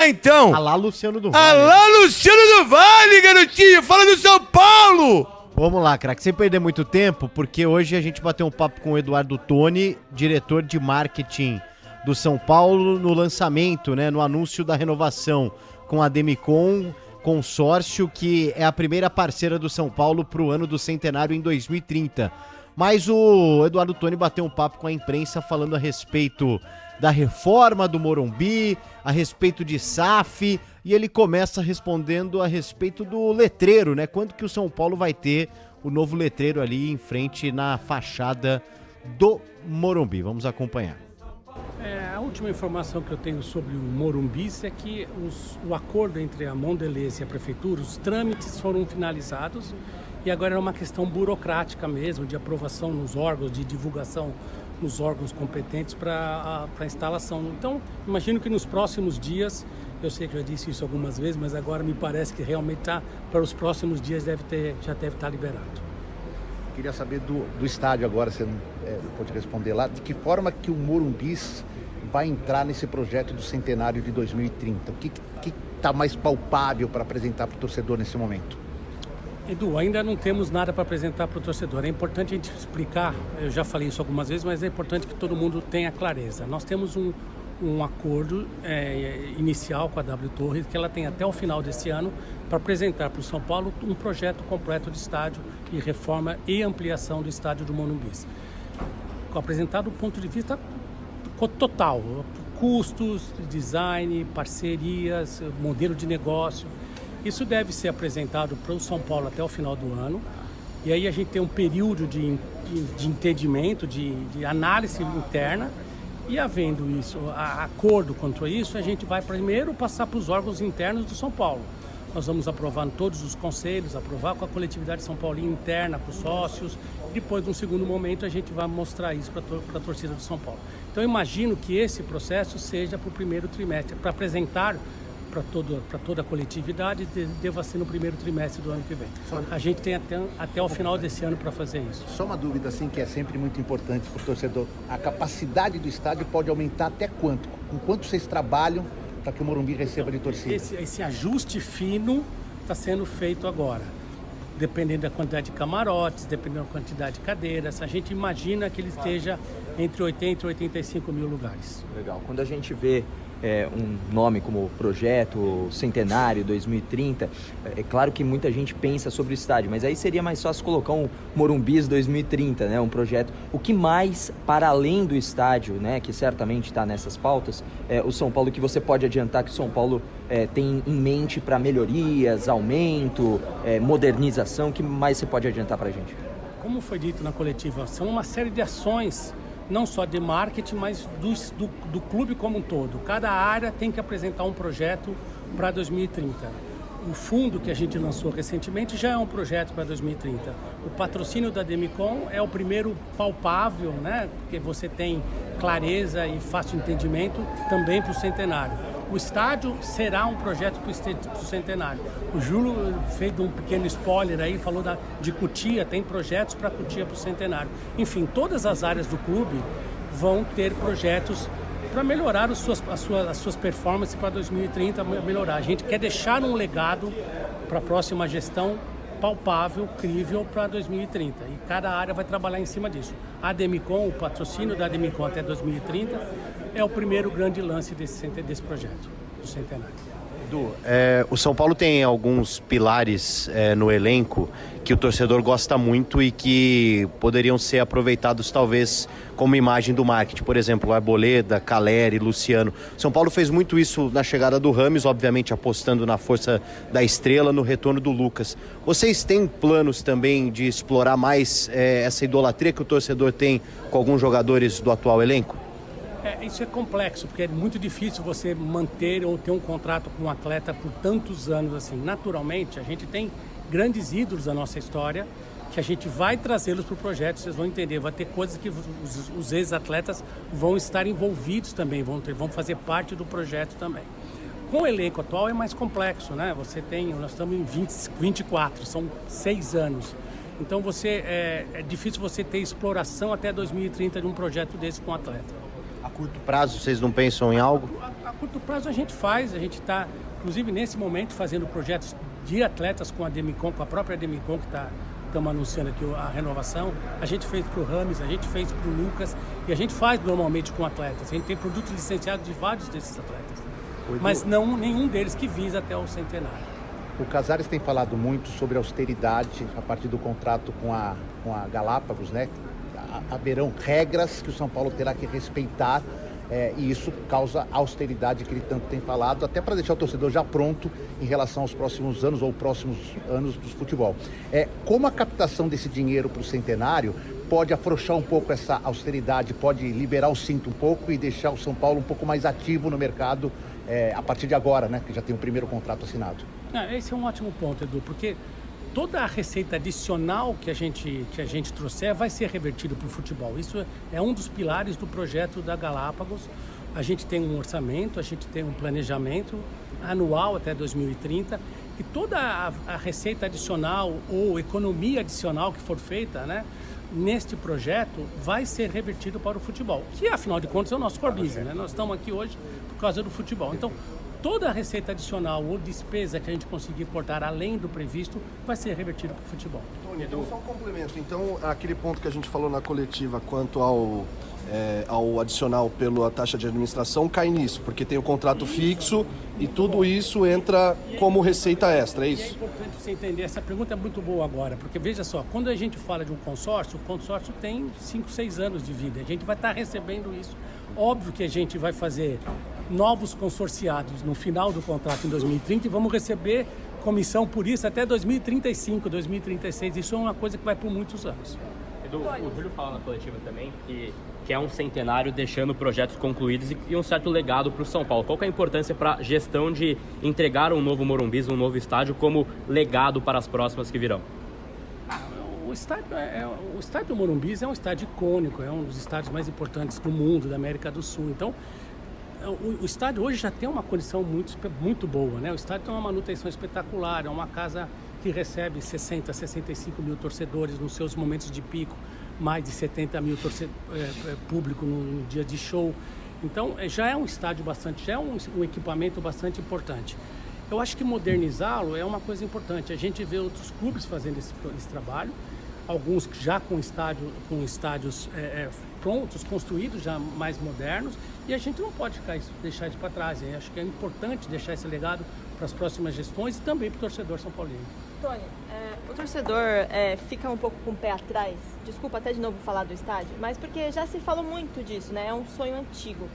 lá então. Alá Luciano do Vale. Alá Luciano do Vale, garotinho. Fala do São Paulo. Vamos lá, craque, sem perder muito tempo, porque hoje a gente bateu um papo com o Eduardo Toni, diretor de marketing do São Paulo, no lançamento, né, no anúncio da renovação com a Demicon, consórcio que é a primeira parceira do São Paulo para o ano do centenário em 2030. Mas o Eduardo Toni bateu um papo com a imprensa falando a respeito da reforma do Morumbi, a respeito de SAF, e ele começa respondendo a respeito do letreiro, né? Quando que o São Paulo vai ter o novo letreiro ali em frente na fachada do Morumbi? Vamos acompanhar. A última informação que eu tenho sobre o Morumbi é que o acordo entre a Mondelez e a Prefeitura, os trâmites foram finalizados e agora é uma questão burocrática mesmo, de aprovação nos órgãos, de divulgação nos órgãos competentes para a instalação. Então, imagino que nos próximos dias, eu sei que eu já disse isso algumas vezes, mas agora me parece que realmente para os próximos dias já deve estar liberado. Queria saber do estádio agora, você pode responder lá, de que forma que o Morumbi vai entrar nesse projeto do centenário de 2030? O que está mais palpável para apresentar para o torcedor nesse momento? Edu, ainda não temos nada para apresentar para o torcedor. É importante a gente explicar, eu já falei isso algumas vezes, mas é importante que todo mundo tenha clareza. Nós temos um acordo inicial com a W Torre, que ela tem até o final desse ano, para apresentar para o São Paulo um projeto completo de estádio de reforma e ampliação do estádio do Morumbi. Apresentado do ponto de vista total, custos, design, parcerias, modelo de negócio. Isso deve ser apresentado para o São Paulo até o final do ano. E aí a gente tem um período de entendimento, de análise interna. E havendo isso, acordo quanto a isso, a gente vai primeiro passar para os órgãos internos do São Paulo. Nós vamos aprovar em todos os conselhos, aprovar com a coletividade São Paulina interna, para os sócios. Depois, num segundo momento, a gente vai mostrar isso para a torcida do São Paulo. Então, eu imagino que esse processo seja para o primeiro trimestre, para apresentar para toda a coletividade, deva ser no primeiro trimestre do ano que vem. A gente tem até o final desse ano para fazer isso. Só uma dúvida, assim, que é sempre muito importante para o torcedor. A capacidade do estádio pode aumentar até quanto? Com quanto vocês trabalham para que o Morumbi receba de torcida? Esse ajuste fino está sendo feito agora. Dependendo da quantidade de camarotes, dependendo da quantidade de cadeiras, a gente imagina que ele esteja entre 80 e 85 mil lugares. Legal. Quando a gente vê um nome como Projeto Centenário 2030, é claro que muita gente pensa sobre o estádio, mas aí seria mais fácil colocar um Morumbis 2030, né? Um projeto. O que mais, para além do estádio, né, que certamente está nessas pautas, o São Paulo, que você pode adiantar que o São Paulo tem em mente para melhorias, aumento, modernização, o que mais você pode adiantar para a gente? Como foi dito na coletiva, são uma série de ações, não só de marketing, mas do clube como um todo. Cada área tem que apresentar um projeto para 2030. O fundo que a gente lançou recentemente já é um projeto para 2030. O patrocínio da Demicon é o primeiro palpável, né? Porque você tem clareza e fácil entendimento também para o centenário. O estádio será um projeto para o centenário. O Júlio fez um pequeno spoiler aí, falou de Cotia, tem projetos para Cotia para o centenário. Enfim, todas as áreas do clube vão ter projetos para melhorar as suas performances para 2030, melhorar. A gente quer deixar um legado para a próxima gestão palpável, crível para 2030. E cada área vai trabalhar em cima disso. A Demicon, o patrocínio da Demicon até 2030 é o primeiro grande lance desse projeto, do centenário. Edu, o São Paulo tem alguns pilares no elenco que o torcedor gosta muito e que poderiam ser aproveitados talvez como imagem do marketing. Por exemplo, Arboleda, Caleri, Luciano. O São Paulo fez muito isso na chegada do Rames, obviamente apostando na força da Estrela, no retorno do Lucas. Vocês têm planos também de explorar mais essa idolatria que o torcedor tem com alguns jogadores do atual elenco? Isso é complexo, porque é muito difícil você manter ou ter um contrato com um atleta por tantos anos assim. Naturalmente, a gente tem grandes ídolos da nossa história que a gente vai trazê-los para o projeto, vocês vão entender. Vai ter coisas que os ex-atletas vão estar envolvidos também, vão fazer parte do projeto também. Com o elenco atual é mais complexo, né? Nós estamos em 24, são 6 anos. Então é difícil você ter exploração até 2030 de um projeto desse com um atleta. A curto prazo, vocês não pensam em algo? A curto prazo a gente está, inclusive nesse momento, fazendo projetos de atletas com a Demicon, com a própria Demicon, que estamos anunciando aqui a renovação. A gente fez para o Rames, a gente fez para o Lucas, e a gente faz normalmente com atletas. A gente tem produtos licenciados de vários desses atletas, mas não nenhum deles que visa até o centenário. O Casares tem falado muito sobre austeridade a partir do contrato com a Galápagos, né? Haverão regras que o São Paulo terá que respeitar, e isso causa a austeridade que ele tanto tem falado, até para deixar o torcedor já pronto em relação aos próximos anos ou próximos anos do futebol. Como a captação desse dinheiro para o centenário pode afrouxar um pouco essa austeridade, pode liberar o cinto um pouco e deixar o São Paulo um pouco mais ativo no mercado a partir de agora, né, que já tem o primeiro contrato assinado? Esse é um ótimo ponto, Edu, porque toda a receita adicional que a gente trouxer vai ser revertido para o futebol. Isso é um dos pilares do projeto da Galápagos. A gente tem um orçamento, a gente tem um planejamento anual até 2030 e toda a receita adicional ou economia adicional que for feita, né, neste projeto vai ser revertido para o futebol, que afinal de contas é o nosso core business, né? Nós estamos aqui hoje por causa do futebol. Então, toda a receita adicional ou despesa que a gente conseguir cortar além do previsto vai ser revertida para o futebol. Tony, então só um complemento. Então, aquele ponto que a gente falou na coletiva quanto ao adicional pela taxa de administração cai nisso, porque tem o contrato fixo e tudo isso entra como receita extra, é É isso? importante você entender, essa pergunta é muito boa agora, porque veja só, quando a gente fala de um consórcio, o consórcio tem 5, 6 anos de vida, a gente vai estar recebendo isso. Óbvio que a gente vai fazer novos consorciados no final do contrato em 2030 e vamos receber comissão por isso até 2035, 2036. Isso é uma coisa que vai por muitos anos. Edu, o Júlio fala na coletiva também que é um centenário deixando projetos concluídos e um certo legado para o São Paulo. Qual que é a importância para a gestão de entregar um novo Morumbi, um novo estádio, como legado para as próximas que virão? O estádio do Morumbi é um estádio icônico, é um dos estádios mais importantes do mundo, da América do Sul. Então, o estádio hoje já tem uma condição muito boa, né? O estádio tem uma manutenção espetacular, é uma casa que recebe 60, 65 mil torcedores nos seus momentos de pico, mais de 70 mil público no dia de show. Então, já é um estádio já é um equipamento bastante importante. Eu acho que modernizá-lo é uma coisa importante. A gente vê outros clubes fazendo esse trabalho, alguns já com estádios prontos, construídos, já mais modernos, e a gente não pode deixar isso para trás. Eu acho que é importante deixar esse legado para as próximas gestões e também para o torcedor são paulino. Tony, o torcedor fica um pouco com o pé atrás, desculpa até de novo falar do estádio, mas porque já se falou muito disso, né? É um sonho antigo.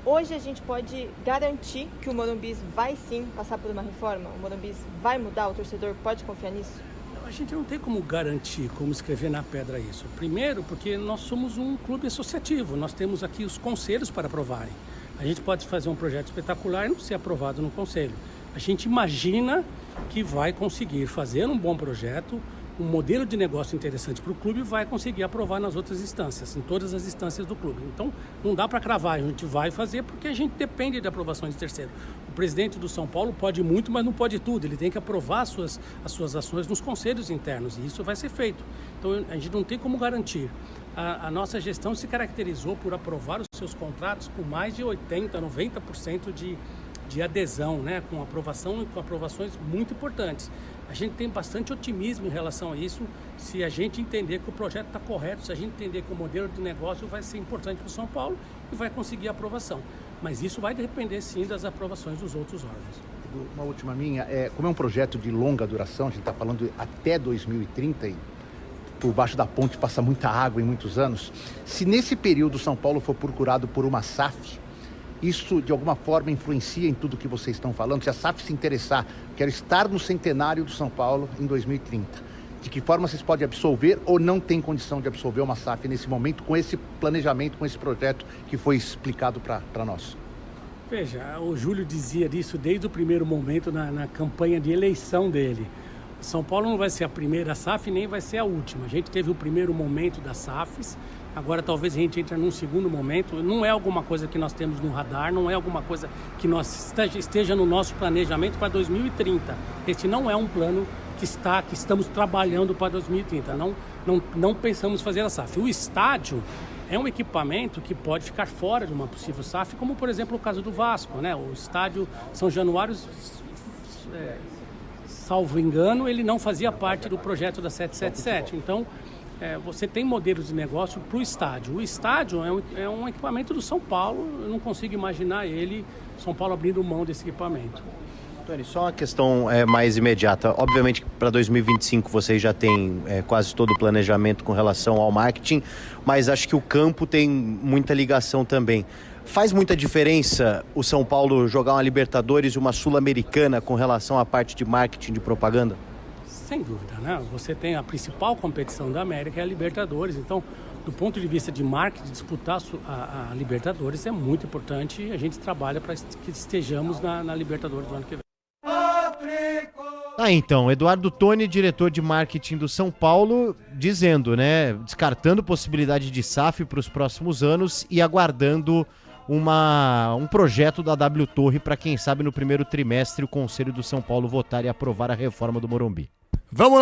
Hoje a gente pode garantir que o Morumbi vai sim passar por uma reforma? O Morumbi vai mudar? O torcedor pode confiar nisso? A gente não tem como garantir, como escrever na pedra isso. Primeiro, porque nós somos um clube associativo, nós temos aqui os conselhos para aprovarem. A gente pode fazer um projeto espetacular e não ser aprovado no conselho. A gente imagina que vai conseguir fazer um bom projeto, um modelo de negócio interessante para o clube e vai conseguir aprovar nas outras instâncias, em todas as instâncias do clube. Então, não dá para cravar, a gente vai fazer porque a gente depende de aprovações de terceiro. O presidente do São Paulo pode muito, mas não pode tudo. Ele tem que aprovar as suas ações nos conselhos internos e isso vai ser feito. Então, a gente não tem como garantir. A nossa gestão se caracterizou por aprovar os seus contratos com mais de 80%, 90% de adesão, né? Com aprovações muito importantes. A gente tem bastante otimismo em relação a isso, se a gente entender que o projeto está correto, se a gente entender que o modelo de negócio vai ser importante para o São Paulo e vai conseguir a aprovação. Mas isso vai depender sim das aprovações dos outros órgãos. Uma última minha, como é um projeto de longa duração, a gente está falando até 2030 e por baixo da ponte passa muita água em muitos anos, se nesse período o São Paulo for procurado por uma SAF, isso de alguma forma influencia em tudo que vocês estão falando? Se a SAF se interessar, quero estar no centenário do São Paulo em 2030, de que forma vocês podem absolver ou não tem condição de absolver uma SAF nesse momento, com esse planejamento, com esse projeto que foi explicado para nós? Veja, o Júlio dizia disso desde o primeiro momento na campanha de eleição dele. São Paulo não vai ser a primeira SAF, nem vai ser a última. A gente teve o primeiro momento das SAFs, agora talvez a gente entre num segundo momento. Não é alguma coisa que nós temos no radar, não é alguma coisa que esteja no nosso planejamento para 2030. Este não é um plano que estamos trabalhando para 2030. Não pensamos fazer a SAF. O estádio é um equipamento que pode ficar fora de uma possível SAF, como por exemplo o caso do Vasco, né? O estádio São Januário, salvo engano, ele não fazia parte do projeto da 777. Então, você tem modelos de negócio para o estádio. O estádio é um equipamento do São Paulo, eu não consigo imaginar São Paulo abrindo mão desse equipamento. Tony, só uma questão mais imediata. Obviamente que para 2025 vocês já têm quase todo o planejamento com relação ao marketing, mas acho que o campo tem muita ligação também. Faz muita diferença o São Paulo jogar uma Libertadores e uma Sul-Americana com relação à parte de marketing, de propaganda? Sem dúvida, né? Você tem a principal competição da América, é a Libertadores. Então, do ponto de vista de marketing, disputar a Libertadores é muito importante e a gente trabalha para que estejamos na Libertadores do ano que vem. Então, Eduardo Toni, diretor de marketing do São Paulo, dizendo, né, descartando possibilidade de SAF para os próximos anos e aguardando um projeto da W Torre para, quem sabe, no primeiro trimestre o Conselho do São Paulo votar e aprovar a reforma do Morumbi. Vamos lá.